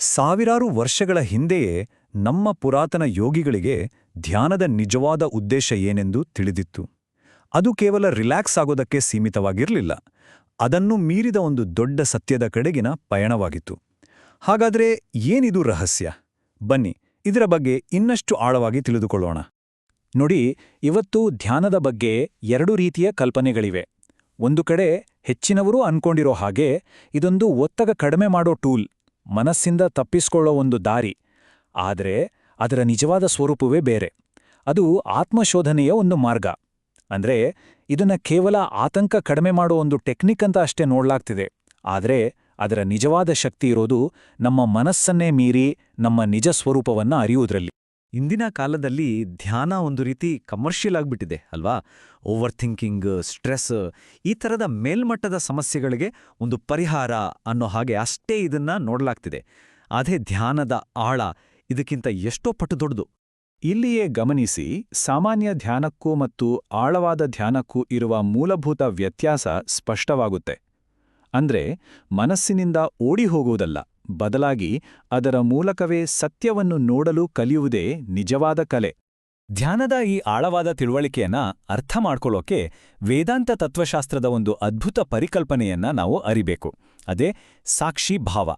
ಸಾವಿರಾರು ವರ್ಷಗಳ ಹಿಂದೆಯೇ ನಮ್ಮ ಪುರಾತನ ಯೋಗಿಗಳಿಗೆ ಧ್ಯಾನದ ನಿಜವಾದ ಉದ್ದೇಶ ಏನೆಂದು ತಿಳಿದಿತ್ತು. ಅದು ಕೇವಲ ರಿಲ್ಯಾಕ್ಸ್ ಆಗೋದಕ್ಕೆ ಸೀಮಿತವಾಗಿರಲಿಲ್ಲ. ಅದನ್ನು ಮೀರಿದ ಒಂದು ದೊಡ್ಡ ಸತ್ಯದ ಕಡೆಗಿನ ಪಯಣವಾಗಿತ್ತು. ಹಾಗಾದ್ರೆ ಏನಿದು ರಹಸ್ಯ? ಬನ್ನಿ, ಇದರ ಬಗ್ಗೆ ಇನ್ನಷ್ಟು ಆಳವಾಗಿ ತಿಳಿದುಕೊಳ್ಳೋಣ. ನೋಡಿ, ಇವತ್ತು ಧ್ಯಾನದ ಬಗ್ಗೆ ಎರಡು ರೀತಿಯ ಕಲ್ಪನೆಗಳಿವೆ. ಒಂದು ಕಡೆ ಹೆಚ್ಚಿನವರು ಅನ್ಕೊಂಡಿರೋ ಹಾಗೆ ಇದೊಂದು ಒತ್ತಡ ಕಡಿಮೆ ಮಾಡೋ ಟೂಲ್, ಮನಸ್ಸಿಂದ ತಪ್ಪಿಸ್ಕೊಳ್ಳೋ ಒಂದು ದಾರಿ. ಆದರೆ ಅದರ ನಿಜವಾದ ಸ್ವರೂಪವೇ ಬೇರೆ. ಅದು ಆತ್ಮಶೋಧನೆಯ ಒಂದು ಮಾರ್ಗ. ಅಂದ್ರೆ ಇದನ್ನ ಕೇವಲ ಆತಂಕ ಕಡಿಮೆ ಮಾಡೋ ಒಂದು ಟೆಕ್ನಿಕ್ ಅಂತ ಅಷ್ಟೇ ನೋಡ್ಲಾಗ್ತಿದೆ. ಆದರೆ ಅದರ ನಿಜವಾದ ಶಕ್ತಿ ಇರೋದು ನಮ್ಮ ಮನಸ್ಸನ್ನೇ ಮೀರಿ ನಮ್ಮ ನಿಜ ಸ್ವರೂಪವನ್ನ ಅರಿಯುವುದರಲ್ಲಿ. ಇಂದಿನ ಕಾಲದಲ್ಲಿ ಧ್ಯಾನ ಒಂದು ರೀತಿ ಕಮರ್ಷಿಯಲ್ ಆಗ್ಬಿಟ್ಟಿದೆ ಅಲ್ವಾ? ಓವರ್ ಥಿಂಕಿಂಗ್, ಸ್ಟ್ರೆಸ್, ಈ ಥರದ ಮೇಲ್ಮಟ್ಟದ ಸಮಸ್ಯೆಗಳಿಗೆ ಒಂದು ಪರಿಹಾರ ಅನ್ನೋ ಹಾಗೆ ಅಷ್ಟೇ ಇದನ್ನ ನೋಡಲಾಗ್ತಿದೆ. ಅದೇ ಧ್ಯಾನದ ಆಳ ಇದಕ್ಕಿಂತ ಎಷ್ಟೋ ಪಟ್ಟು ದೊಡ್ಡದು. ಇಲ್ಲಿಯೇ ಗಮನಿಸಿ, ಸಾಮಾನ್ಯ ಧ್ಯಾನಕ್ಕೂ ಮತ್ತು ಆಳವಾದ ಧ್ಯಾನಕ್ಕೂ ಇರುವ ಮೂಲಭೂತ ವ್ಯತ್ಯಾಸ ಸ್ಪಷ್ಟವಾಗುತ್ತೆ. ಅಂದ್ರೆ ಮನಸ್ಸಿನಿಂದ ಓಡಿ ಹೋಗುವುದಲ್ಲ, ಬದಲಾಗಿ ಅದರ ಮೂಲಕವೇ ಸತ್ಯವನ್ನು ನೋಡಲು ಕಲಿಯುವುದೇ ನಿಜವಾದ ಕಲೆ. ಧ್ಯಾನದ ಈ ಆಳವಾದ ತಿಳುವಳಿಕೆಯನ್ನ ಅರ್ಥ ಮಾಡ್ಕೊಳ್ಳೋಕೆ ವೇದಾಂತ ತತ್ವಶಾಸ್ತ್ರದ ಒಂದು ಅದ್ಭುತ ಪರಿಕಲ್ಪನೆಯನ್ನ ನಾವು ಅರಿಬೇಕು. ಅದೇ ಸಾಕ್ಷಿ ಭಾವ.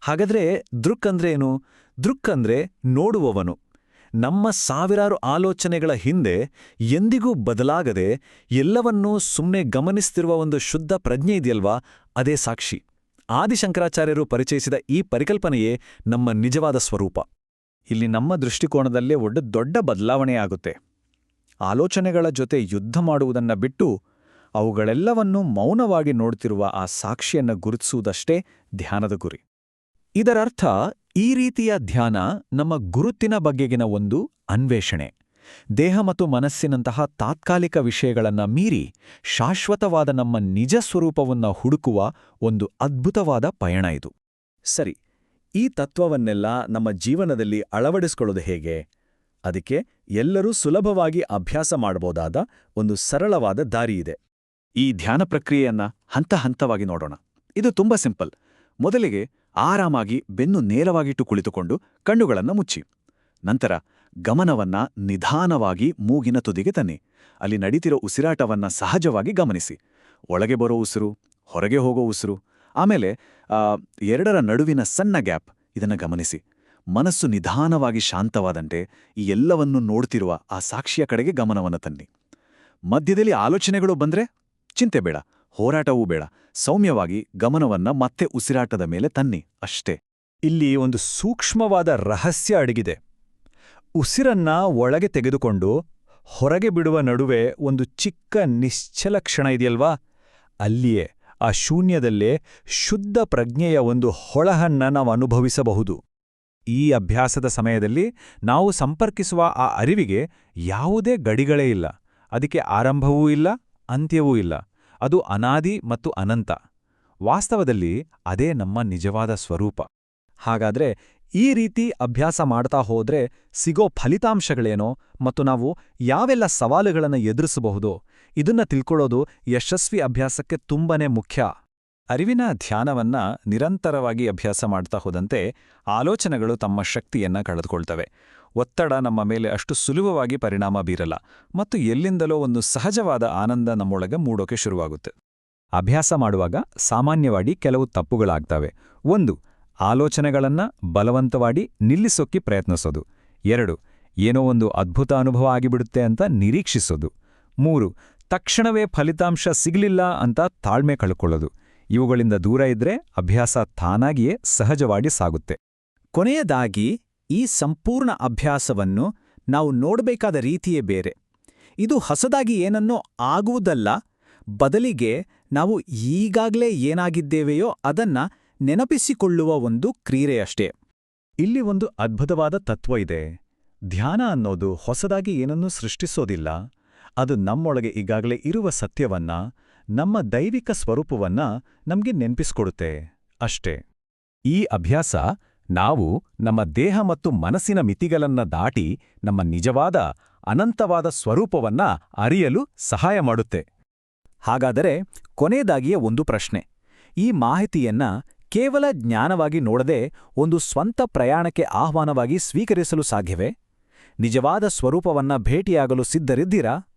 ಹಾಗಾದ್ರೆ ದೃಕ್ ಅಂದ್ರೆ ಏನು? ದೃಕ್ ಅಂದ್ರೆ ನೋಡುವವನು. ನಮ್ಮ ಸಾವಿರಾರು ಆಲೋಚನೆಗಳ ಹಿಂದೆ ಎಂದಿಗೂ ಬದಲಾಗದೆ ಎಲ್ಲವನ್ನೂ ಸುಮ್ಮನೆ ಗಮನಿಸ್ತಿರುವ ಒಂದು ಶುದ್ಧ ಪ್ರಜ್ಞೆ ಇದೆಯಲ್ವಾ, ಅದೇ ಸಾಕ್ಷಿ. ಆದಿಶಂಕರಾಚಾರ್ಯರು ಪರಿಚಯಿಸಿದ ಈ ಪರಿಕಲ್ಪನೆಯೇ ನಮ್ಮ ನಿಜವಾದ ಸ್ವರೂಪ. ಇಲ್ಲಿ ನಮ್ಮ ದೃಷ್ಟಿಕೋನದಲ್ಲೇ ದೊಡ್ಡ ಬದಲಾವಣೆಯಾಗುತ್ತೆ. ಆಲೋಚನೆಗಳ ಜೊತೆ ಯುದ್ಧ ಮಾಡುವುದನ್ನ ಬಿಟ್ಟು ಅವುಗಳೆಲ್ಲವನ್ನೂ ಮೌನವಾಗಿ ನೋಡ್ತಿರುವ ಆ ಸಾಕ್ಷಿಯನ್ನ ಗುರುತಿಸುವುದಷ್ಟೇ ಧ್ಯಾನದ ಗುರಿ. ಇದರರ್ಥ ಈ ರೀತಿಯ ಧ್ಯಾನ ನಮ್ಮ ಗುರುತಿನ ಬಗೆಗಿನ ಒಂದು ಅನ್ವೇಷಣೆ. ದೇಹ ಮತ್ತು ಮನಸ್ಸಿನಂತಹ ತಾತ್ಕಾಲಿಕ ವಿಷಯಗಳನ್ನ ಮೀರಿ ಶಾಶ್ವತವಾದ ನಮ್ಮ ನಿಜ ಸ್ವರೂಪವನ್ನ ಹುಡುಕುವ ಒಂದು ಅದ್ಭುತವಾದ ಪಯಣ ಇದು. ಸರಿ, ಈ ತತ್ವವನ್ನೆಲ್ಲ ನಮ್ಮ ಜೀವನದಲ್ಲಿ ಅಳವಡಿಸ್ಕೊಳ್ಳೋದು ಹೇಗೆ? ಅದಕ್ಕೆ ಎಲ್ಲರೂ ಸುಲಭವಾಗಿ ಅಭ್ಯಾಸ ಮಾಡಬಹುದಾದ ಒಂದು ಸರಳವಾದ ದಾರಿಯಿದೆ. ಈ ಧ್ಯಾನ ಪ್ರಕ್ರಿಯೆಯನ್ನ ಹಂತ ಹಂತವಾಗಿ ನೋಡೋಣ. ಇದು ತುಂಬಾ ಸಿಂಪಲ್. ಮೊದಲಿಗೆ ಆರಾಮಾಗಿ ಬೆನ್ನು ನೇರವಾಗಿಟ್ಟು ಕುಳಿತುಕೊಂಡು ಕಣ್ಣುಗಳನ್ನು ಮುಚ್ಚಿ. ನಂತರ ಗಮನವನ್ನ ನಿಧಾನವಾಗಿ ಮೂಗಿನ ತುದಿಗೆ ತನ್ನಿ. ಅಲ್ಲಿ ನಡೀತಿರೋ ಉಸಿರಾಟವನ್ನ ಸಹಜವಾಗಿ ಗಮನಿಸಿ. ಒಳಗೆ ಬರೋ ಉಸಿರು, ಹೊರಗೆ ಹೋಗೋ ಉಸಿರು, ಆಮೇಲೆ ಎರಡರ ನಡುವಿನ ಸಣ್ಣ ಗ್ಯಾಪ್, ಇದನ್ನ ಗಮನಿಸಿ. ಮನಸ್ಸು ನಿಧಾನವಾಗಿ ಶಾಂತವಾದಂತೆ ಈ ಎಲ್ಲವನ್ನೂ ನೋಡ್ತಿರುವ ಆ ಸಾಕ್ಷಿಯ ಕಡೆಗೆ ಗಮನವನ್ನು ತನ್ನಿ. ಮಧ್ಯದಲ್ಲಿ ಆಲೋಚನೆಗಳು ಬಂದ್ರೆ ಚಿಂತೆ ಬೇಡ, ಹೋರಾಟವೂ ಬೇಡ. ಸೌಮ್ಯವಾಗಿ ಗಮನವನ್ನ ಮತ್ತೆ ಉಸಿರಾಟದ ಮೇಲೆ ತನ್ನಿ, ಅಷ್ಟೇ. ಇಲ್ಲಿ ಒಂದು ಸೂಕ್ಷ್ಮವಾದ ರಹಸ್ಯ ಅಡಗಿದೆ. ಉಸಿರನ್ನ ಒಳಗೆ ತೆಗೆದುಕೊಂಡು ಹೊರಗೆ ಬಿಡುವ ನಡುವೆ ಒಂದು ಚಿಕ್ಕ ನಿಶ್ಚಲ ಕ್ಷಣ ಇದೆಯಲ್ವಾ, ಅಲ್ಲಿಯೇ ಆ ಶೂನ್ಯದಲ್ಲೇ ಶುದ್ಧ ಪ್ರಜ್ಞೆಯ ಒಂದು ಹೊಳಹನ್ನ ನಾವು ಅನುಭವಿಸಬಹುದು. ಈ ಅಭ್ಯಾಸದ ಸಮಯದಲ್ಲಿ ನಾವು ಸಂಪರ್ಕಿಸುವ ಆ ಅರಿವಿಗೆ ಯಾವುದೇ ಗಡಿಗಳೇ ಇಲ್ಲ. ಅದಕ್ಕೆ ಆರಂಭವೂ ಇಲ್ಲ, ಅಂತ್ಯವೂ ಇಲ್ಲ. ಅದು ಅನಾದಿ ಮತ್ತು ಅನಂತ. ವಾಸ್ತವದಲ್ಲಿ ಅದೇ ನಮ್ಮ ನಿಜವಾದ ಸ್ವರೂಪ. ಹಾಗಾದ್ರೆ ಈ ರೀತಿ ಅಭ್ಯಾಸ ಮಾಡ್ತಾ ಹೋದ್ರೆ ಸಿಗೋ ಫಲಿತಾಂಶಗಳೇನೋ ಮತ್ತು ನಾವು ಯಾವೆಲ್ಲ ಸವಾಲುಗಳನ್ನು ಎದುರಿಸಬಹುದೋ ಇದನ್ನ ತಿಳ್ಕೊಳ್ಳೋದು ಯಶಸ್ವಿ ಅಭ್ಯಾಸಕ್ಕೆ ತುಂಬಾನೇ ಮುಖ್ಯ. ಅರಿವಿನ ಧ್ಯಾನವನ್ನ ನಿರಂತರವಾಗಿ ಅಭ್ಯಾಸ ಮಾಡ್ತಾ ಹೋದಂತೆ ಆಲೋಚನೆಗಳು ತಮ್ಮ ಶಕ್ತಿಯನ್ನ ಕಳೆದುಕೊಳ್ತವೆ. ಒತ್ತಡ ನಮ್ಮ ಮೇಲೆ ಅಷ್ಟು ಸುಲಭವಾಗಿ ಪರಿಣಾಮ ಬೀರಲ್ಲ ಮತ್ತು ಎಲ್ಲಿಂದಲೋ ಒಂದು ಸಹಜವಾದ ಆನಂದ ನಮ್ಮೊಳಗೆ ಮೂಡೋಕೆ ಶುರುವಾಗುತ್ತೆ. ಅಭ್ಯಾಸ ಮಾಡುವಾಗ ಸಾಮಾನ್ಯವಾಗಿ ಕೆಲವು ತಪ್ಪುಗಳಾಗ್ತವೆ. 1. ಆಲೋಚನೆಗಳನ್ನ ಬಲವಂತವಾಗಿ ನಿಲ್ಲಿಸೋಕೆ ಪ್ರಯತ್ನಿಸೋದು. 2. ಏನೋ ಒಂದು ಅದ್ಭುತ ಅನುಭವ ಆಗಿಬಿಡುತ್ತೆ ಅಂತ ನಿರೀಕ್ಷಿಸೋದು. 3. ತಕ್ಷಣವೇ ಫಲಿತಾಂಶ ಸಿಗಲಿಲ್ಲ ಅಂತ ತಾಳ್ಮೆ ಕಳ್ಕೊಳ್ಳೋದು. ಇವುಗಳಿಂದ ದೂರ ಇದ್ರೆ ಅಭ್ಯಾಸ ತಾನಾಗಿಯೇ ಸಹಜವಾಗಿ ಸಾಗುತ್ತೆ. ಕೊನೆಯದಾಗಿ ಈ ಸಂಪೂರ್ಣ ಅಭ್ಯಾಸವನ್ನು ನಾವು ನೋಡಬೇಕಾದ ರೀತಿಯೇ ಬೇರೆ. ಇದು ಹೊಸದಾಗಿ ಏನನ್ನೋ ಆಗುವುದಲ್ಲ, ಬದಲಿಗೆ ನಾವು ಈಗಾಗಲೇ ಏನಾಗಿದ್ದೇವೆಯೋ ಅದನ್ನ ನೆನಪಿಸಿಕೊಳ್ಳುವ ಒಂದು ಕ್ರಿಯೆಯಷ್ಟೇ. ಇಲ್ಲಿ ಒಂದು ಅದ್ಭುತವಾದ ತತ್ವ ಇದೆ. ಧ್ಯಾನ ಅನ್ನೋದು ಹೊಸದಾಗಿ ಏನನ್ನೂ ಸೃಷ್ಟಿಸೋದಿಲ್ಲ. ಅದು ನಮ್ಮೊಳಗೆ ಈಗಾಗಲೇ ಇರುವ ಸತ್ಯವನ್ನ, ನಮ್ಮ ದೈವಿಕ ಸ್ವರೂಪವನ್ನ ನಮ್ಗೆ ನೆನಪಿಸ್ಕೊಡುತ್ತೆ ಅಷ್ಟೇ. ಈ ಅಭ್ಯಾಸ ನಾವು ನಮ್ಮ ದೇಹ ಮತ್ತು ಮನಸ್ಸಿನ ಮಿತಿಗಳನ್ನ ದಾಟಿ ನಮ್ಮ ನಿಜವಾದ ಅನಂತವಾದ ಸ್ವರೂಪವನ್ನ ಅರಿಯಲು ಸಹಾಯ ಮಾಡುತ್ತೆ. ಹಾಗಾದರೆ ಕೊನೆಯದಾಗಿಯೇ ಒಂದು ಪ್ರಶ್ನೆ. ಈ ಮಾಹಿತಿಯನ್ನ ಕೇವಲ ಜ್ಞಾನವಾಗಿ ನೋಡದೆ ಒಂದು ಸ್ವಂತ ಪ್ರಯಾಣಕ್ಕೆ ಆಹ್ವಾನವಾಗಿ ಸ್ವೀಕರಿಸಲು ಸಾಧ್ಯವೇ? ನಿಜವಾದ ಸ್ವರೂಪವನ್ನ ಭೇಟಿಯಾಗಲು ಸಿದ್ಧರಿದ್ದೀರಾ?